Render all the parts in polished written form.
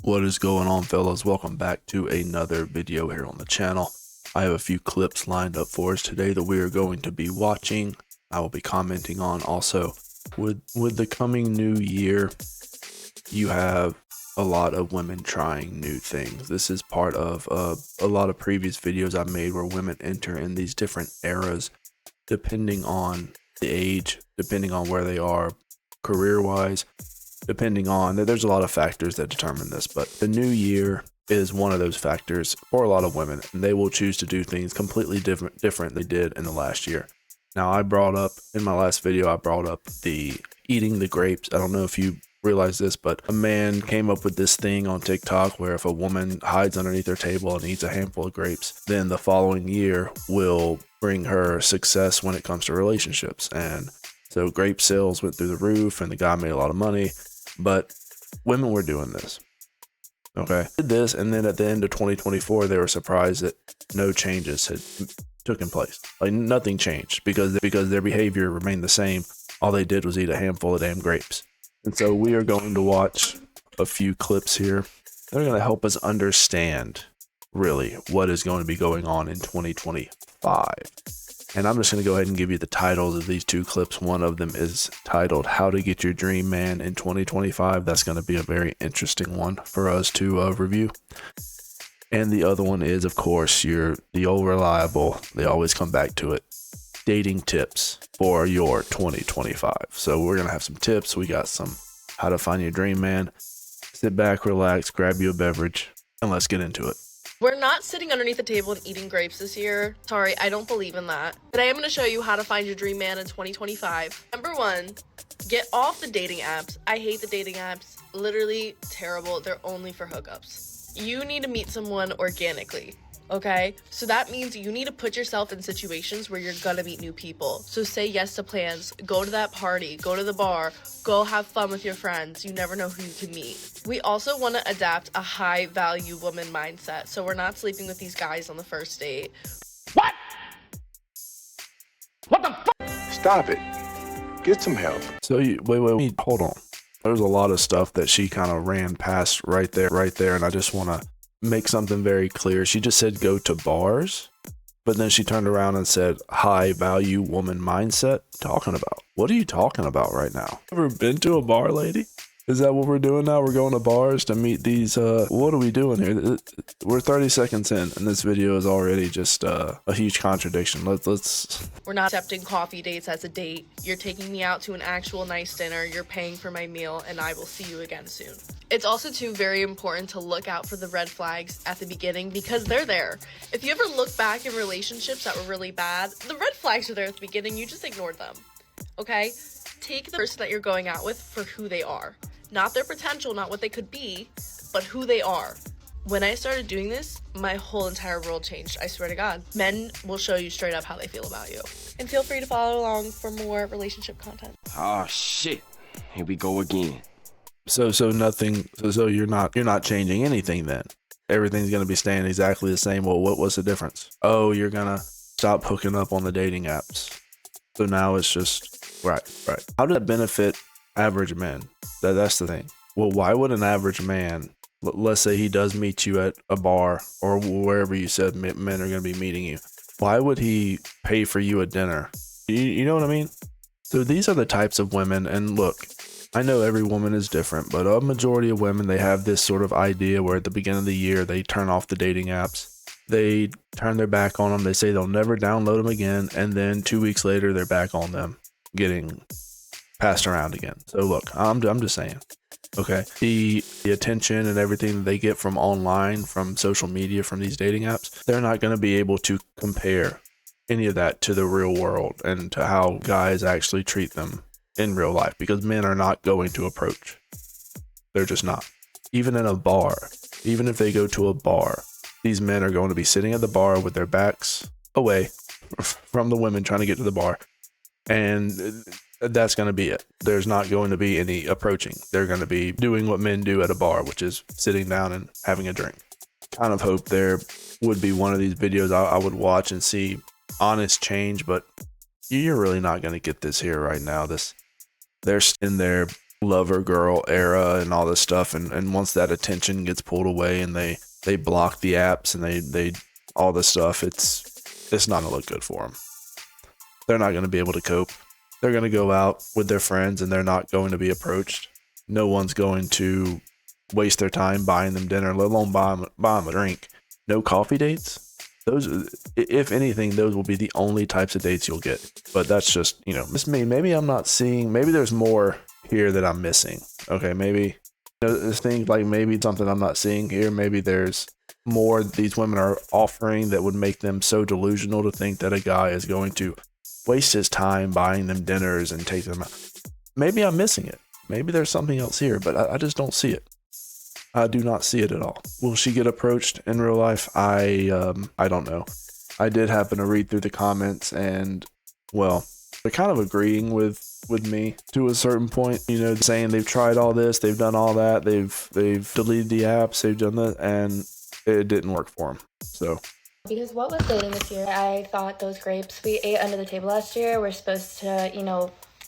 What is going on, fellas? Welcome back to another video here on the channel. I have a few clips lined up for us today that we are going to be watching. I will be commenting on also. With the coming new year, you have a lot of women trying new things. This is part of a lot of previous videos I've made where women enter in these different eras depending on the age, depending on where they are career-wise, depending on, there's a lot of factors that determine this, but the new year is one of those factors for a lot of women, and they will choose to do things completely different than they did in the last year. Now, I brought up in my last video, I brought up the eating the grapes. I don't know if you realize this, but a man came up with this thing on TikTok where if a woman hides underneath their table and eats a handful of grapes, then the following year will bring her success when it comes to relationships. And so grape sales went through the roof and the guy made a lot of money, but women were doing this. Okay, did this, and then at the end of 2024, they were surprised that no changes had taken place. Like nothing changed because their behavior remained the same. All they did was eat a handful of damn grapes. And so we are going to watch a few clips here that are going to help us understand really what is going to be going on in 2025. And I'm just going to go ahead and give you the titles of these two clips. One of them is titled How to Get Your Dream Man in 2025. That's going to be a very interesting one for us to review. And the other one is, of course, the old reliable, they always come back to it, dating tips for your 2025. So we're going to have some tips. We got some how to find your dream man. Sit back, relax, grab you a beverage, and let's get into it. We're not sitting underneath the table and eating grapes this year. Sorry, I don't believe in that. Today I'm going to show you how to find your dream man in 2025. Number one, get off the dating apps. I hate the dating apps. Literally terrible. They're only for hookups. You need to meet someone organically. Okay, so that means you need to put yourself in situations where you're gonna meet new people. So say yes to plans, go to that party, go to the bar, go have fun with your friends. You never know who you can meet. We also want to adapt a high value woman mindset, so we're not sleeping with these guys on the first date. What the fuck? Stop it. Get some help. So wait, hold on. There's a lot of stuff that she kind of ran past right there, and I just want to make something very clear. She just said go to bars, but then she turned around and said high value woman mindset. Talking about, what are you talking about right now? Ever been to a bar, lady? Is that what we're doing now? We're going to bars to meet these what are we doing here? We're 30 seconds in and this video is already just a huge contradiction. Let's We're not accepting coffee dates as a date. You're taking me out to an actual nice dinner, you're paying for my meal, and I will see you again soon. It's also too very important to look out for the red flags at the beginning because they're there. If you ever look back in relationships that were really bad, the red flags are there at the beginning, you just ignored them. Okay? Take the person that you're going out with for who they are. Not their potential, not what they could be, but who they are. When I started doing this, my whole entire world changed, I swear to God. Men will show you straight up how they feel about you. And feel free to follow along for more relationship content. Oh shit, here we go again. so nothing. So you're not changing anything then. Everything's gonna be staying exactly the same. Well, what's the difference? Oh, you're gonna stop hooking up on the dating apps. So now it's just right. How did that benefit average men? That's the thing. Well, why would an average man, let's say he does meet you at a bar or wherever you said men are going to be meeting you, why would he pay for you a dinner? You know what I mean? So these are the types of women, and look, I know every woman is different, but a majority of women, they have this sort of idea where at the beginning of the year, they turn off the dating apps. They turn their back on them. They say they'll never download them again. And then 2 weeks later, they're back on them getting passed around again. So look, I'm just saying, okay, the attention and everything that they get from online, from social media, from these dating apps, they're not going to be able to compare any of that to the real world and to how guys actually treat them in real life, because men are not going to approach. They're just not. Even in a bar, even if they go to a bar, these men are going to be sitting at the bar with their backs away from the women trying to get to the bar, and that's going to be it. There's not going to be any approaching. They're going to be doing what men do at a bar, which is sitting down and having a drink. Kind of hope there would be one of these videos I would watch and see honest change, but you're really not going to get this here right now. They're in there lover girl era and all this stuff, and once that attention gets pulled away and they block the apps and they all this stuff, it's not gonna look good for them. They're not gonna be able to cope. They're gonna go out with their friends and they're not going to be approached. No one's going to waste their time buying them dinner, let alone buy them a drink. No coffee dates. Those, if anything, those will be the only types of dates you'll get. But that's just, it's me. Maybe I'm not seeing, maybe there's more here that I'm missing. Okay, maybe there's things like maybe something I'm not seeing here. Maybe there's more these women are offering that would make them so delusional to think that a guy is going to waste his time buying them dinners and take them out. Maybe I'm missing it. Maybe there's something else here, but I just don't see it. I do not see it at all. Will she get approached in real life? I don't know. I did happen to read through the comments, and well, they're kind of agreeing with me to a certain point. Saying they've tried all this, they've done all that, they've deleted the apps, they've done that, and it didn't work for them. So. Because what was dating this year? I thought those grapes we ate under the table last year were supposed to,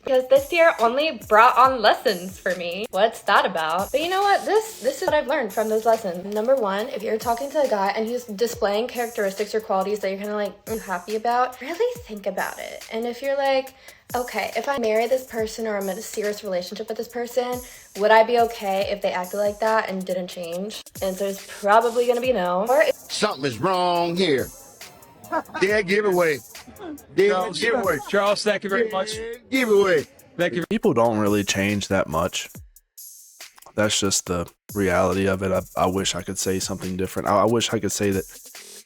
because this year only brought on lessons for me. What's that about? But you know what? This is what I've learned from those lessons. Number one, if you're talking to a guy and he's displaying characteristics or qualities that you're kind of like happy about, really think about it. And if you're like, okay, if I marry this person or I'm in a serious relationship with this person, would I be okay if they acted like that and didn't change? Answer is probably gonna be no. Or something is wrong here. Dead giveaway. Dead giveaway. Charles, thank you very much. Giveaway. Thank you. People don't really change that much. That's just the reality of it. I wish I could say something different. I wish I could say that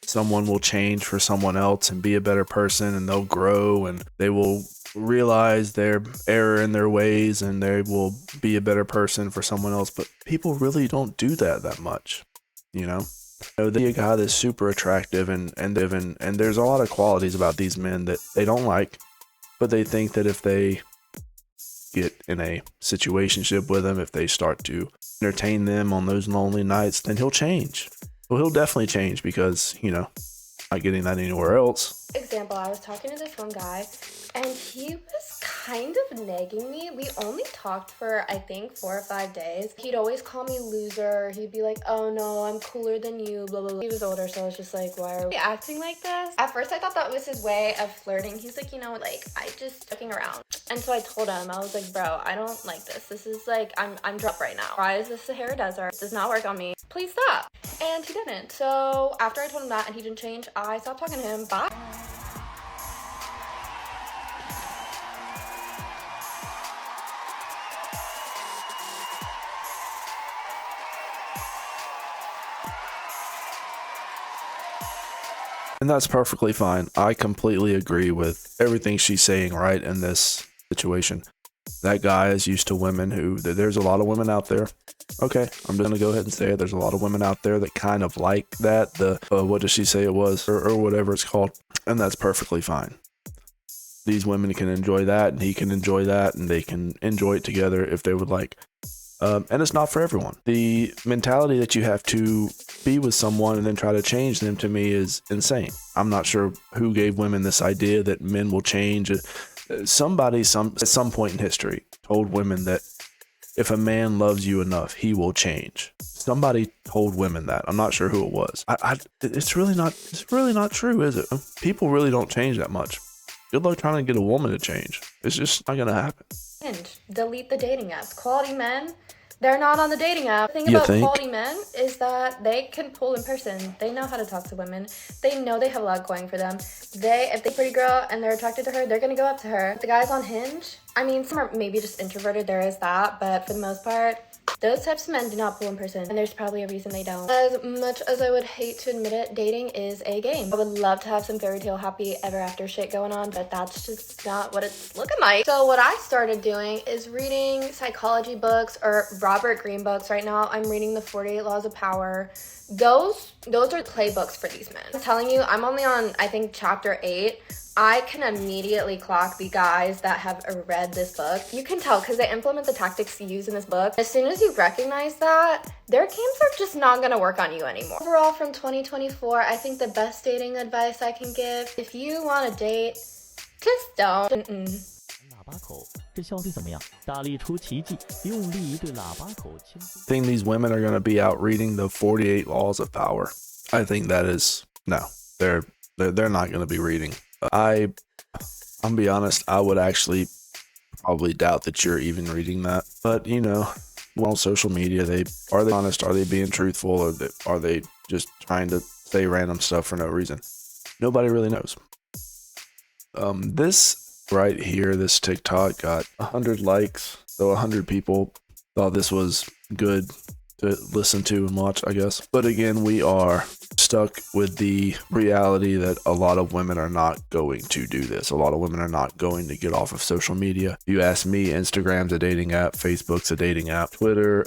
someone will change for someone else and be a better person, and they'll grow and they will realize their error in their ways and they will be a better person for someone else. But people really don't do that much, They a guy that's super attractive and there's a lot of qualities about these men that they don't like, but they think that if they get in a situationship with him, if they start to entertain them on those lonely nights, then he'll change. Well, he'll definitely change because, not getting that anywhere else. Example, I was talking to this one guy and he was kind of nagging me. We only talked for, I think, 4 or 5 days. He'd always call me loser. He'd be like, oh no, I'm cooler than you, blah, blah, blah. He was older, so I was just like, why are we acting like this? At first, I thought that was his way of flirting. He's like, I just fucking around. And so I told him, I was like, bro, I don't like this. This is like, I'm drunk right now. Why is this Sahara Desert? It does not work on me. Please stop. And he didn't. So after I told him that and he didn't change, I stopped talking to him. Bye. And that's perfectly fine. I completely agree with everything she's saying right in this situation. That guy is used to women who, there's a lot of women out there. Okay, I'm going to go ahead and say it. There's a lot of women out there that kind of like that. What does she say it was? Or whatever it's called. And that's perfectly fine. These women can enjoy that and he can enjoy that and they can enjoy it together if they would like. And it's not for everyone. The mentality that you have to be with someone and then try to change them, to me, is insane. I'm not sure who gave women this idea that men will change. Somebody at some point in history told women that if a man loves you enough, he will change. Somebody told women that. I'm not sure who it was. It's really not true, is it? People really don't change that much. Good luck trying to get a woman to change. It's just not gonna happen. And delete the dating apps. Quality men, they're not on the dating app. The thing about quality men is that they can pull in person. They know how to talk to women. They know they have a lot going for them. If they're a pretty girl and they're attracted to her, they're gonna go up to her. The guys on Hinge, I mean, some are maybe just introverted, there is that, but for the most part, those types of men do not pull in person, and there's probably a reason they don't. As much as I would hate to admit it, dating is a game. I would love to have some fairy tale happy ever after shit going on, but that's just not what it's looking like. So what I started doing is reading psychology books or Robert Greene books. Right now, I'm reading the 48 Laws of Power. Those are playbooks for these men. I'm telling you, I'm only on, I think, chapter 8. I can immediately clock the guys that have read this book. You can tell because they implement the tactics used in this book. As soon as you recognize that, their games are just not gonna work on you anymore. Overall, from 2024, I think the best dating advice I can give, if you want to date, just don't. 这效率怎么样？大力出奇迹，用力一对喇叭口轻松。 Think these women are going to be out reading the 48 laws of power? I think that is no. They're not going to be reading. I'm gonna be honest. I would actually probably doubt that you're even reading that. But you know, on social media, are they honest? Are they being truthful? Or are they just trying to say random stuff for no reason? Nobody really knows. This right here, this TikTok got 100 likes. So 100 people thought this was good to listen to and watch, I guess. But again, we are stuck with the reality that a lot of women are not going to do this. A lot of women are not going to get off of social media. If you ask me, Instagram's a dating app, Facebook's a dating app, Twitter,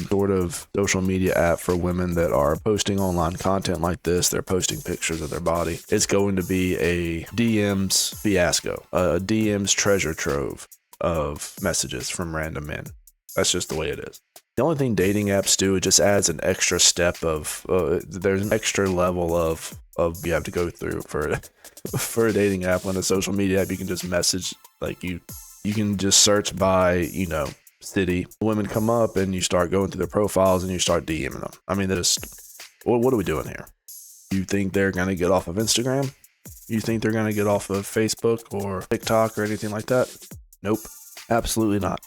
sort of social media app for women that are posting online content like this. They're posting pictures of their body. It's going to be a DMs fiasco, a DMs treasure trove of messages from random men. That's just the way it is. The only thing dating apps do, it just adds an extra step of, there's an extra level of you have to go through for a dating app. On a social media app, you can just message, like you can just search by, you know, city. Women come up and you start going through their profiles and you start DMing them. I mean, what are we doing here? You think they're going to get off of Instagram? You think they're going to get off of Facebook or TikTok or anything like that? Nope, absolutely not.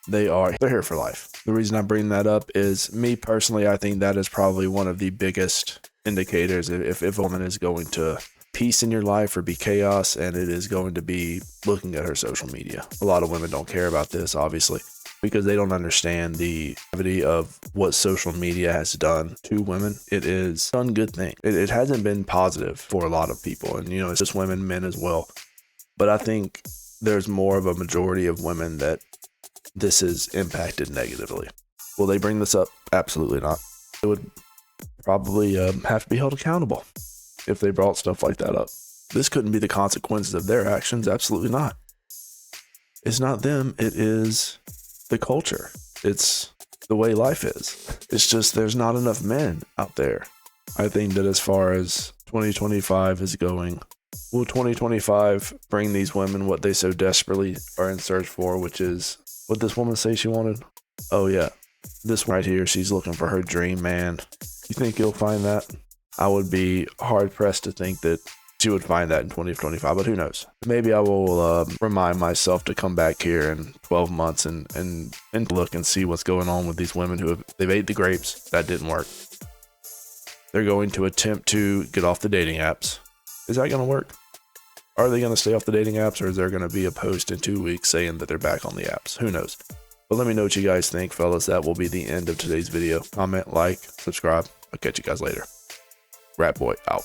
They're here for life. The reason I bring that up is, me personally, I think that is probably one of the biggest indicators if a woman is going to peace in your life or be chaos, and it is going to be looking at her social media. A lot of women don't care about this, obviously, because they don't understand the gravity of what social media has done to women. It is done good things. It hasn't been positive for a lot of people, and you know, it's just women, men as well. But I think there's more of a majority of women that this is impacted negatively. Will they bring this up? Absolutely not. It would probably have to be held accountable if they brought stuff like that up. This couldn't be the consequences of their actions. Absolutely not. It's not them. It is the culture. It's the way life is. It's just there's not enough men out there. I think that as far as 2025 is going, will 2025 bring these women what they so desperately are in search for, which is what this woman say she wanted? Oh yeah, this one right here, she's looking for her dream man. You think you'll find that? I would be hard pressed to think that she would find that in 2025, but who knows? Maybe I will remind myself to come back here in 12 months and look and see what's going on with these women they've ate the grapes. That didn't work. They're going to attempt to get off the dating apps. Is that going to work? Are they going to stay off the dating apps, or is there going to be a post in 2 weeks saying that they're back on the apps? Who knows? But let me know what you guys think, fellas. That will be the end of today's video. Comment, like, subscribe. I'll catch you guys later. Rat Boy out.